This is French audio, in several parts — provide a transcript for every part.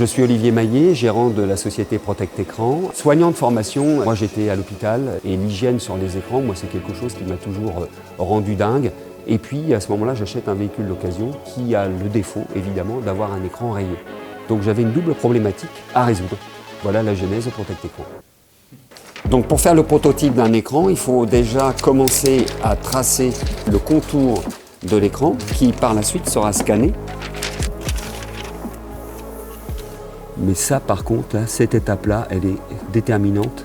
Je suis Olivier Maillet, gérant de la société Protect Écran. Soignant de formation, moi j'étais à l'hôpital et l'hygiène sur les écrans, moi c'est quelque chose qui m'a toujours rendu dingue. Et puis à ce moment-là, j'achète un véhicule d'occasion qui a le défaut évidemment d'avoir un écran rayé. Donc j'avais une double problématique à résoudre. Voilà la genèse de Protect Écran. Donc pour faire le prototype d'un écran, il faut déjà commencer à tracer le contour de l'écran qui par la suite sera scanné. Mais ça par contre, là, cette étape-là, elle est déterminante.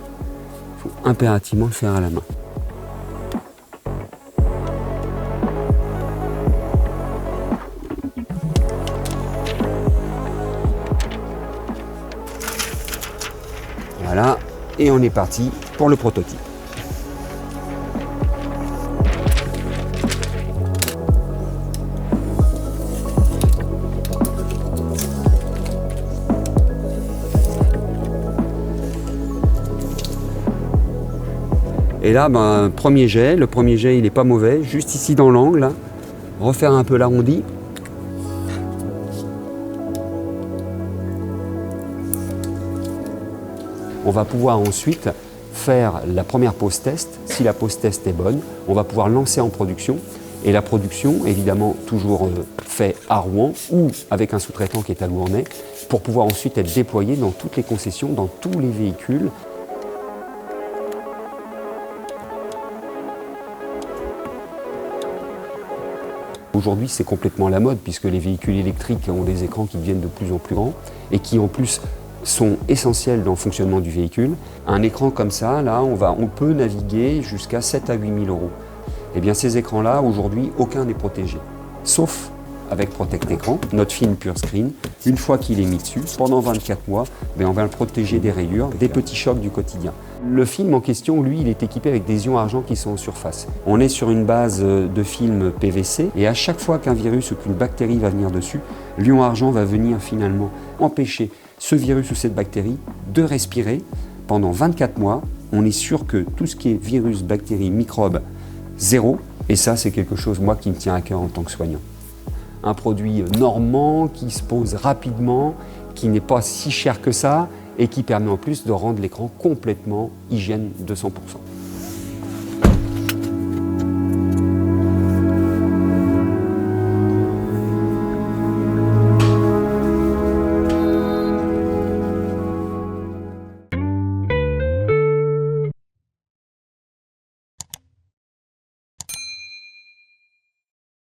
Il faut impérativement le faire à la main. Voilà, et on est parti pour le prototype. Et là, premier jet, le premier jet il n'est pas mauvais, juste ici dans l'angle, refaire un peu l'arrondi. On va pouvoir ensuite faire la première pose test. Si la pose test est bonne, on va pouvoir lancer en production. Et la production, évidemment, toujours fait à Rouen ou avec un sous-traitant qui est à Lournay, pour pouvoir ensuite être déployé dans toutes les concessions, dans tous les véhicules. Aujourd'hui, c'est complètement la mode puisque les véhicules électriques ont des écrans qui deviennent de plus en plus grands et qui en plus sont essentiels dans le fonctionnement du véhicule. Un écran comme ça, là, on peut naviguer jusqu'à 7 à 8 000 euros. Eh bien, ces écrans-là, aujourd'hui, aucun n'est protégé. Sauf avec Protect Écran, notre film Pure Screen. Une fois qu'il est mis dessus, pendant 24 mois, on va le protéger des rayures, des petits chocs du quotidien. Le film en question, lui, il est équipé avec des ions argent qui sont en surface. On est sur une base de film PVC et à chaque fois qu'un virus ou qu'une bactérie va venir dessus, l'ion argent va venir finalement empêcher ce virus ou cette bactérie de respirer. Pendant 24 mois, on est sûr que tout ce qui est virus, bactéries, microbes, zéro. Et ça, c'est quelque chose, moi, qui me tient à cœur en tant que soignant. Un produit normand qui se pose rapidement, qui n'est pas si cher que ça et qui permet en plus de rendre l'écran complètement hygiène de 100%.